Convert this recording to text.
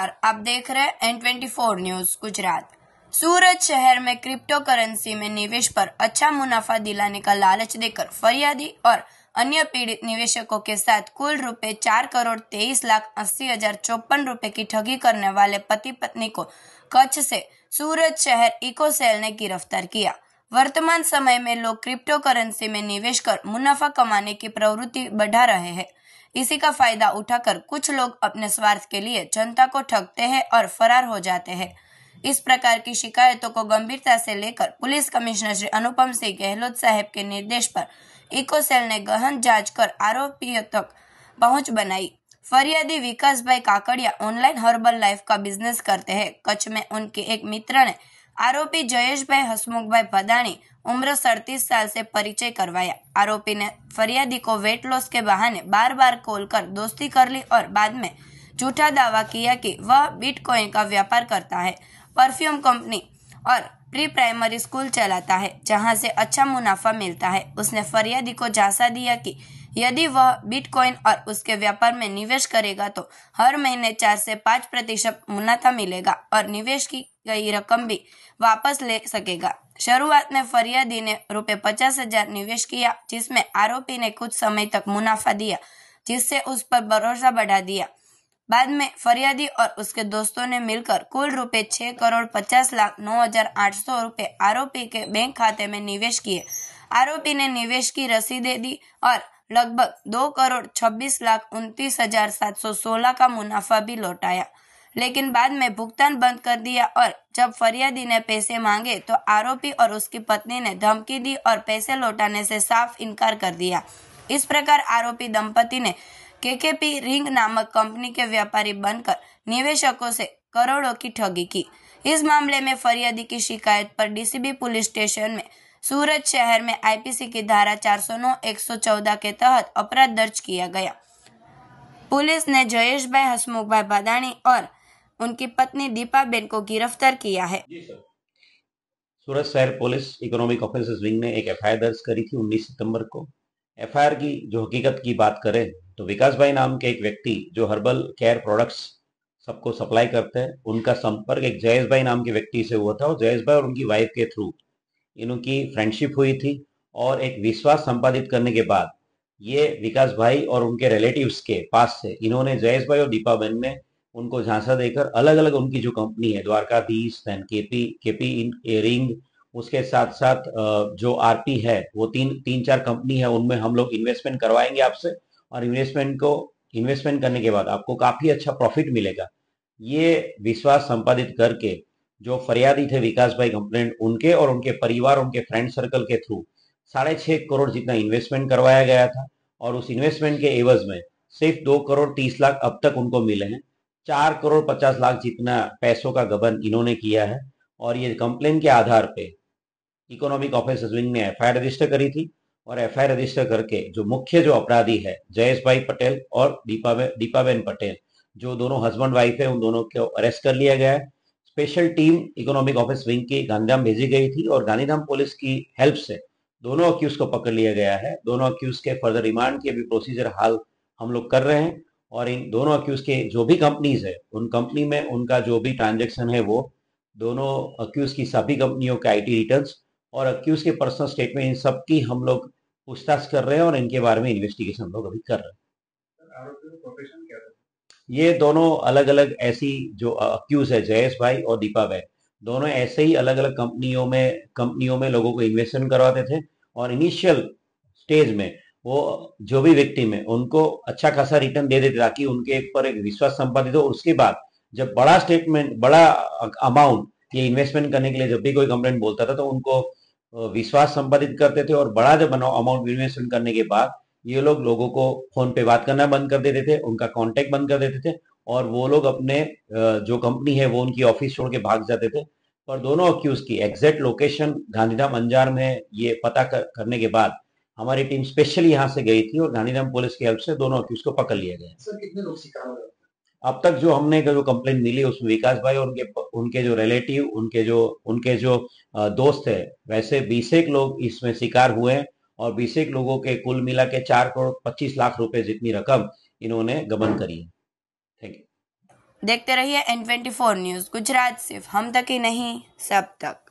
नमस्कार, आप देख रहे हैं N24 न्यूज गुजरात। सूरत शहर में क्रिप्टो करेंसी में निवेश पर अच्छा मुनाफा दिलाने का लालच देकर फरियादी और अन्य पीड़ित निवेशकों के साथ कुल रुपए 4,23,80,054 की ठगी करने वाले पति पत्नी को कच्छ से सूरत शहर इको सेल ने गिरफ्तार किया। वर्तमान समय में लोग क्रिप्टो करेंसी में निवेश कर मुनाफा कमाने की प्रवृत्ति बढ़ा रहे हैं। इसी का फायदा उठाकर कुछ लोग अपने स्वार्थ के लिए जनता को ठगते हैं और फरार हो जाते हैं। इस प्रकार की शिकायतों को गंभीरता से लेकर पुलिस कमिश्नर श्री अनुपम सिंह गहलोत साहब के निर्देश पर इको सेल ने गहन जांच कर आरोपियों तक पहुंच बनाई। फरियादी विकास भाई काकड़िया ऑनलाइन हर्बल लाइफ का बिजनेस करते हैं। कच्छ में उनके एक मित्र ने आरोपी जयेश भाई हसमुख भाई भदाणी उम्र 37 साल से परिचय करवाया। आरोपी ने फरियादी को वेट लॉस के बहाने बार बार कॉल कर दोस्ती कर ली और बाद में झूठा दावा किया कि वह बिटकॉइन का व्यापार करता है, परफ्यूम कंपनी और प्री प्राइमरी स्कूल चलाता है जहां से अच्छा मुनाफा मिलता है। उसने फरियादी को झांसा दिया कि यदि वह बिटकॉइन और उसके व्यापार में निवेश करेगा तो हर महीने 4 से 5% मुनाफा मिलेगा और निवेश की गई रकम भी वापस ले सकेगा। शुरुआत में फरियादी ने ₹50,000 निवेश किया, जिसमें आरोपी ने कुछ समय तक मुनाफा दिया, जिससे उस पर भरोसा बढ़ा दिया। बाद में फरियादी और उसके दोस्तों ने मिलकर कुल ₹6,50,09,800 आरोपी के बैंक खाते में निवेश किए। आरोपी ने निवेश की रसीदें दी और लगभग 2,26,29,716 का मुनाफा भी लौटाया, लेकिन बाद में भुगतान बंद कर दिया और जब फरियादी ने पैसे मांगे तो आरोपी और उसकी पत्नी ने धमकी दी और पैसे लौटाने से साफ इनकार कर दिया। इस प्रकार आरोपी दंपति ने केकेपी रिंग नामक कंपनी के व्यापारी बनकर निवेशकों से करोड़ों की ठगी की। इस मामले में फरियादी की शिकायत पर डीसीबी पुलिस स्टेशन में सूरत शहर में आईपीसी की धारा 409-114 के तहत अपराध दर्ज किया गया। पुलिस ने जयेश भाई हसमुख भाई भदाणी और उनकी पत्नी दीपाबेन को गिरफ्तार किया है। सूरत शहर पुलिस इकोनॉमिक ऑफेंसेस विंग ने एक एफआईआर दर्ज करी थी 19 सितंबर को। एफआईआर की जो हकीकत की बात करें तो विकास भाई नाम के एक व्यक्ति जो हर्बल केयर प्रोडक्ट्स सबको सप्लाई करते हैं, उनका संपर्क एक जयेश भाई नाम के व्यक्ति से हुआ था और जयेश भाई और उनकी वाइफ के थ्रू इनकी फ्रेंडशिप हुई थी और एक विश्वास संपादित करने के बाद ये विकास भाई और उनके रिलेटिव्स के पास से इन्होंने जयेश भाई और दीपाबेन ने उनको झांसा देकर अलग अलग उनकी जो कंपनी है द्वारकाधीश, केपी रिंग, उसके साथ साथ जो आरपी है वो तीन चार कंपनी है, उनमें हम लोग इन्वेस्टमेंट करवाएंगे आपसे और इन्वेस्टमेंट करने के बाद आपको काफी अच्छा प्रॉफिट मिलेगा। ये विश्वास संपादित करके जो फरियादी थे विकास भाई कंप्लेंट, उनके और उनके परिवार, उनके फ्रेंड सर्कल के थ्रू 6.5 करोड़ जितना इन्वेस्टमेंट करवाया गया था और उस इन्वेस्टमेंट के एवज में सिर्फ 2,30,00,000 अब तक उनको मिले हैं। 4,50,00,000 जितना पैसों का गबन इन्होंने किया है और ये कंप्लेन के आधार पे इकोनॉमिक ऑफेंसेस विंग ने एफआईआर रजिस्टर करी थी और एफआईआर रजिस्टर करके जो मुख्य जो अपराधी है जयेश भाई पटेल और दीपाबेन पटेल, जो दोनों हस्बैंड वाइफ है, उन दोनों को अरेस्ट कर लिया गया है। Special team economic office wing की गांधीधाम भेजी गई थी और गांधीधाम पुलिस की हेल्प से दोनों अक्यूज को पकड़ लिया गया है। दोनों अक्यूज के फर्दर रिमांड की अभी प्रोसीजर हाल हम लोग कर रहे हैं और इन दोनों अक्यूज के जो भी कंपनीज है उन कंपनी में उनका जो भी ट्रांजेक्शन है वो दोनों अक्यूज की सभी कंपनियों के आईटी रिटर्न्स और अक्यूज के पर्सनल स्टेटमेंट, इन सब की हम लोग पूछताछ कर रहे हैं और इनके बारे में इन्वेस्टिगेशन हम लोग अभी कर रहे हैं। ये दोनों अलग अलग ऐसी जो अक्यूज है जयेश भाई और दीपाबेन, दोनों ऐसे ही अलग अलग कंपनियों में लोगों को इन्वेस्टमेंट करवाते थे और इनिशियल स्टेज में वो जो भी विक्टिम है उनको अच्छा खासा रिटर्न दे देते ताकि उनके ऊपर एक विश्वास संपादित हो। उसके बाद जब बड़ा अमाउंट ये इन्वेस्टमेंट करने के लिए जब भी कोई कंप्लेंट बोलता था तो उनको विश्वास संपादित करते थे और बड़ा जब अमाउंट इन्वेस्टमेंट करने के बाद ये लोगों को फोन पे बात करना बंद कर देते थे, उनका कांटेक्ट बंद कर देते थे और वो लोग अपने जो कंपनी है वो उनकी ऑफिस छोड़ के भाग जाते थे। पर दोनों अक्यूज की एग्जैक्ट लोकेशन गांधीधाम अंजार में ये पता करने के बाद हमारी टीम स्पेशली यहाँ से गई थी और गांधीधाम पुलिस की हेल्प से दोनों अक्यूज को पकड़ लिया गया। सर, कितने लोग शिकार हुए? अब तक जो हमने जो कंप्लेंट मिली उसमें विकास भाई और उनके जो रिलेटिव, उनके जो दोस्त है, वैसे 20 लोग इसमें शिकार हुए हैं और 20 लोगों के कुल मिला के 4,25,00,000 रुपए जितनी रकम इन्होंने गबन करी है। Thank you. देखते रहिए N24 न्यूज़ गुजरात। सिर्फ हम तक ही नहीं, सब तक।